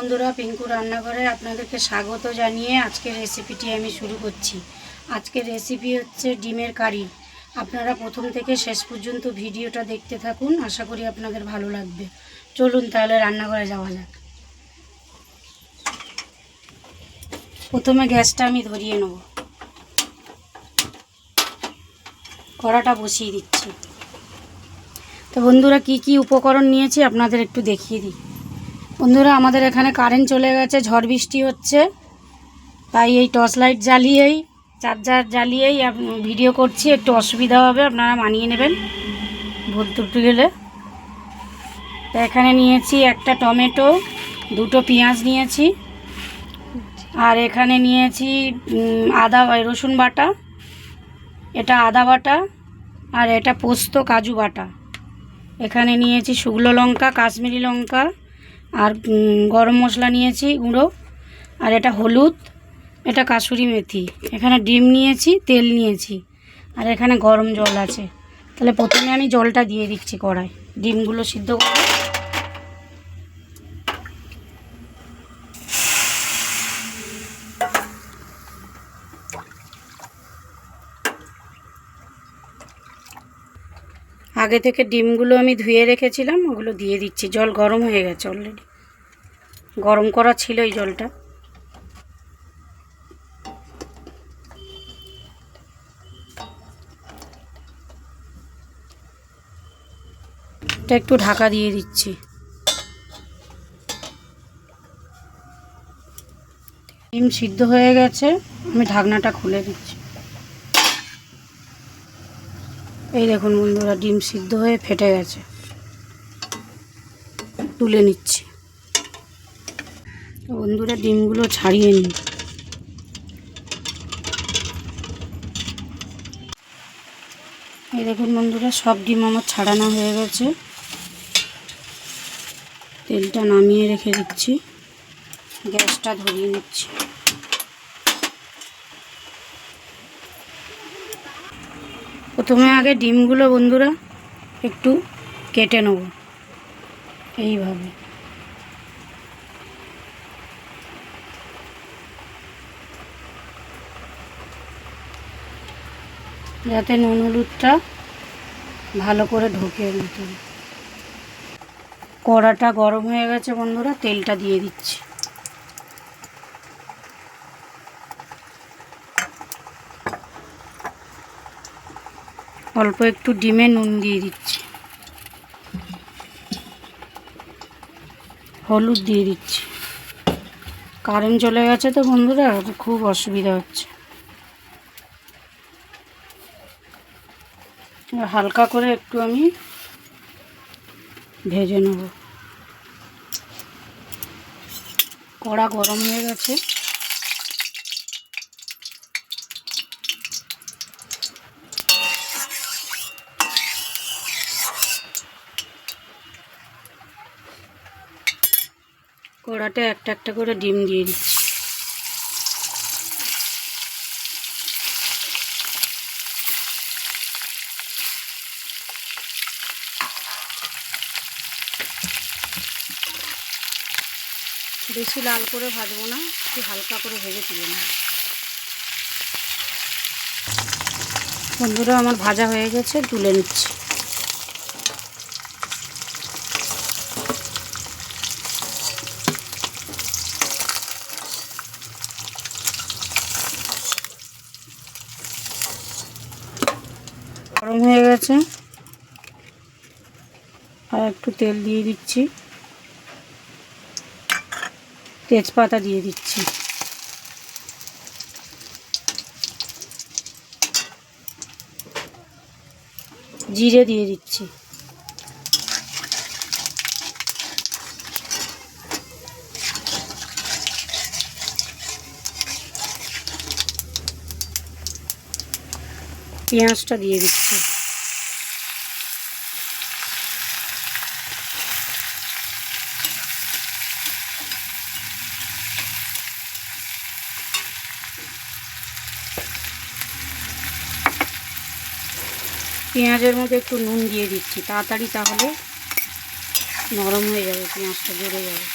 বন্ধুরা, পিঙ্কু রান্নাঘরে আপনাদেরকে স্বাগত জানিয়ে আজকের রেসিপিটি আমি শুরু করছি। আজকের রেসিপি হচ্ছে ডিমের কারি। আপনারা প্রথম থেকে শেষ পর্যন্ত ভিডিওটা দেখতে থাকুন, আশা করি আপনাদের ভালো লাগবে। চলুন তাহলে রান্নাঘরে যাওয়া যাক। প্রথমে গ্যাসটা আমি ধরিয়ে নেব, কড়াটা বসিয়ে দিচ্ছি। তো বন্ধুরা, কি কি উপকরণ নিয়েছি আপনাদের একটু দেখিয়ে দিই। বন্ধুরা, আমাদের এখানে কারেন্ট চলে গেছে, ঝড় বৃষ্টি হচ্ছে, তাই এই টর্চ লাইট জ্বালিয়েই চার্জার জ্বালিয়েই ভিডিও করছি। একটু অসুবিধা হবে, আপনারা মানিয়ে নেবেন ভুল ত্রুটি গেলে। তো এখানে নিয়েছি একটা টমেটো, দুটো পেঁয়াজ নিয়েছি, আর এখানে নিয়েছি রসুন বাটা, এটা আদা বাটা, আর এটা পোস্ত কাজু বাটা। এখানে নিয়েছি শুকনো লঙ্কা, কাশ্মীরি লঙ্কা, আর গরম মশলা নিয়েছি গুঁড়ো, আর এটা হলুদ, এটা কাসুরি মেথি। এখানে ডিম নিয়েছি, তেল নিয়েছি, আর এখানে গরম জল আছে। তাহলে প্রথমে আমি জলটা দিয়ে দিচ্ছি কড়াই, ডিমগুলো সিদ্ধ করব। আগে থেকে ডিমগুলো আমি ধুয়ে রেখেছিলাম, ওগুলো দিয়ে দিচ্ছি। জল গরম হয়ে গেছে, অলরেডি গরম করা ছিল এই জলটা। এটা একটু ঢাকা দিয়ে দিচ্ছি। ডিম সিদ্ধ হয়ে গেছে, আমি ঢাকনাটা খুলে দিচ্ছি। এই দেখুন বন্ধুরা, ডিম সিদ্ধ হয়ে ফেটে গেছে, তুলে নিচ্ছি। বন্ধুরা, ডিমগুলো ছাড়িয়ে নিন। এই দেখুন বন্ধুরা, সব ডিম আমার ছাড়ানো হয়ে গেছে। তেলটা নামিয়ে রেখে দিচ্ছি, গ্যাসটা ধরিয়ে নিচ্ছি। প্রথমে আগে ডিমগুলো বন্ধুরা একটু কেটে নেব এইভাবে। যাতে নুন হলুদটা ভালো করে ঢোকে ভিতরে। কড়াটা গরম হয়ে গেছে বন্ধুরা, তেলটা দিয়ে দিচ্ছি। অল্প একটু ডিমে নুন দিয়ে দিচ্ছি, হলুদ দিয়ে দিচ্ছি। কারেন্ট চলে গেছে তো বন্ধুরা, খুব অসুবিধা হচ্ছে। হালকা করে একটু আমি ভেজে নেব। কড়া গরম হয়ে গেছে, কড়াতে একটা একটা করে ডিম দিয়ে দিচ্ছি। বেশি লাল করে ভাজবো না, একটু হালকা করে ভেজে তুলে নেব। বন্ধুরা, আমার ভাজা হয়ে গেছে, তুলে নিচ্ছি। গরম হয়ে গেছে, আর একটু তেল দিয়ে দিচ্ছি, তেজপাতা দিয়ে দিচ্ছি, জিরে দিয়ে দিচ্ছি, পেঁয়াজটা দিয়ে দিচ্ছি। পেঁয়াজের মধ্যে একটু নুন দিয়ে দিচ্ছি তাড়াতাড়ি, তাহলে নরম হয়ে যাবে, পেঁয়াজটা জড়ে যাবে।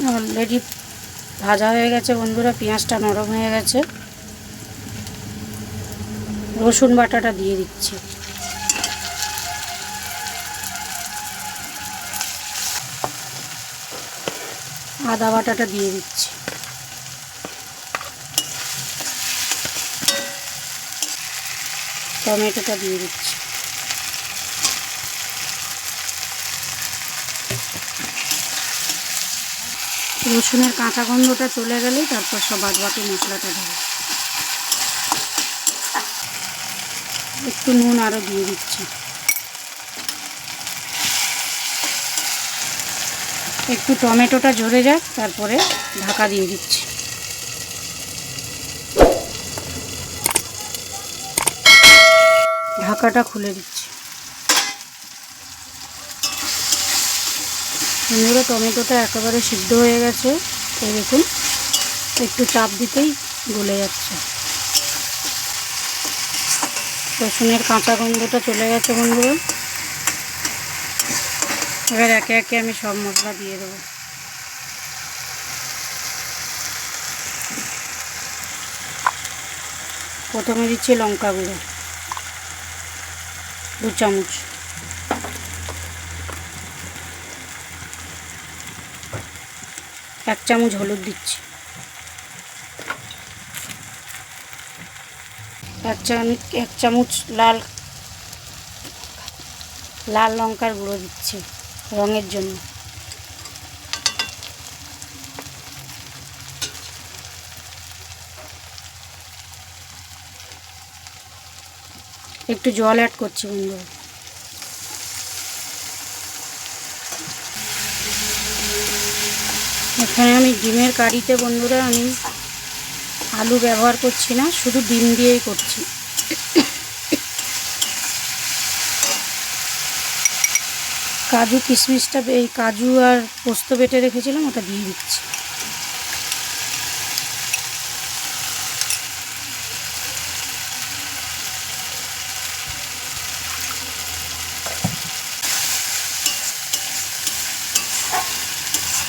অলরেডি ভাজা হয়ে গেছে বন্ধুরা, পেঁয়াজটা নরম হয়ে গেছে। রসুন বাটাটা দিয়ে দিচ্ছি। আদা বাটাটা দিয়ে দিচ্ছি। টমেটোটা দিয়ে দিচ্ছি। রসুনের কাঁচা গন্ধটা চলে গেলেই তারপর সব বাদবাকি মশলাটা দেবো। একটু নুন আরও দিয়ে দিচ্ছি। একটু টমেটোটা ঝরে যাক, তারপরে ঢাকা দিয়ে দিচ্ছি। ঢাকাটা খুলে দিচ্ছি। বন্ধুরা টমেটোটা একেবারে সিদ্ধ হয়ে গেছে। এই দেখুন, একটু চাপ দিতেই গলে যাচ্ছে। রসুনের কাঁচা গন্ধটা চলে গেছে বন্ধুরা। এবার একে একে আমি সব মশলা দিয়ে দেবো। প্রথমে দিচ্ছি লঙ্কা গুঁড়ো 2 চামচ, এক চামচ হলুদ দিচ্ছি, এক চামচ লাল লঙ্কার গুঁড়ো দিচ্ছি রঙের জন্য। একটু জল অ্যাড করছি বন্ধুরা। এখানে আমি ডিমের কারিতে বন্ধুরা আমি আলু ব্যবহার করছি না, শুধু ডিম দিয়েই করছি। কাজু কিশমিশটা, এই কাজু আর পোস্ত বেটে রেখেছিলাম, ওটা দিয়ে দিচ্ছি।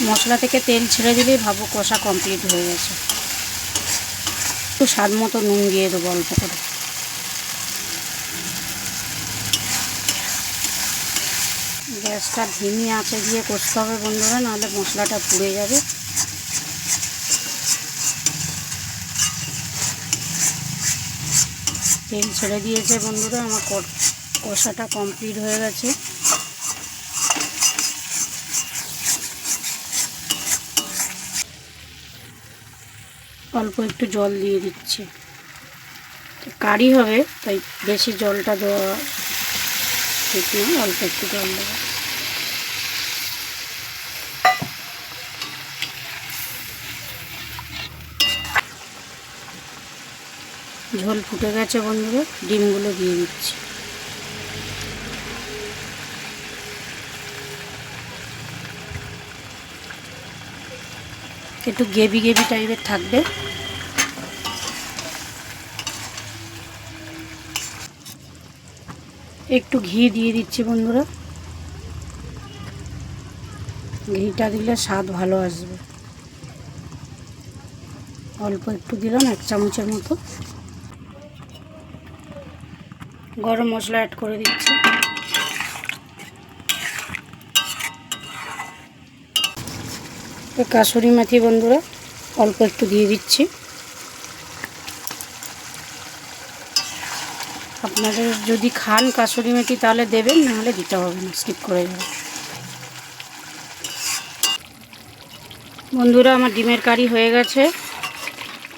মশলা থেকে তেল ছেড়ে দিলেই ভাবো কষা কমপ্লিট হয়ে গেছে। একটু স্বাদ মতো নুন দিয়ে দেবো অল্প করে। গ্যাসটা ধিমি আঁচে দিয়ে কষতে হবে বন্ধুরা, নাহলে মশলাটা পুড়ে যাবে। তেল ছেড়ে দিয়েছে বন্ধুরা, আমার কষাটা কমপ্লিট হয়ে গেছে। অল্প একটু জল দিয়ে দিচ্ছি। কারি হবে তাই বেশি জলটা দেওয়া ঠিক নয়, অল্প একটু জল দেবো। ঝোল ফুটে গেছে বন্ধুরা, ডিমগুলো দিয়ে দিচ্ছি। একটু গ্রেভি গ্রেভি টাইপের থাকবে। একটু ঘি দিয়ে দিচ্ছি বন্ধুরা, ঘিটা দিলে স্বাদ ভালো আসবে। অল্প একটু দিলাম, 1 চামচের মতো। গরম মশলা অ্যাড করে দিচ্ছি। কাসুরি মেথি বন্ধুরা অল্প একটু দিয়ে দিচ্ছি। আপনাদের যদি খান কাসুরি মেথি তাহলে দেবেন, নাহলে দিতে হবে না, স্কিপ করে যাবেন। বন্ধুরা আমার ডিমের কারি হয়ে গেছে,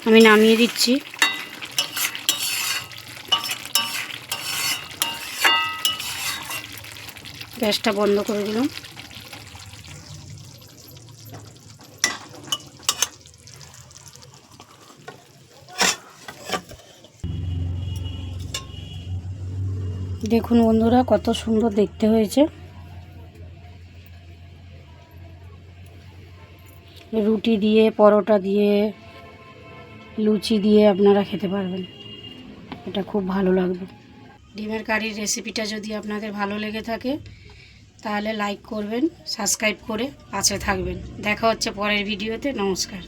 আমি নামিয়ে দিচ্ছি। গ্যাসটা বন্ধ করে দিলাম। দেখুন বন্ধুরা কত সুন্দর দেখতে হয়েছে। রুটি দিয়ে, পরোটা দিয়ে, লুচি দিয়ে আপনারা খেতে পারবেন, এটা খুব ভালো লাগবে। ডিমের কারির রেসিপিটা যদি আপনাদের ভালো লেগে থাকে তাহলে লাইক করবেন, সাবস্ক্রাইব করে পাশে থাকবেন। দেখা হচ্ছে পরের ভিডিওতে। নমস্কার।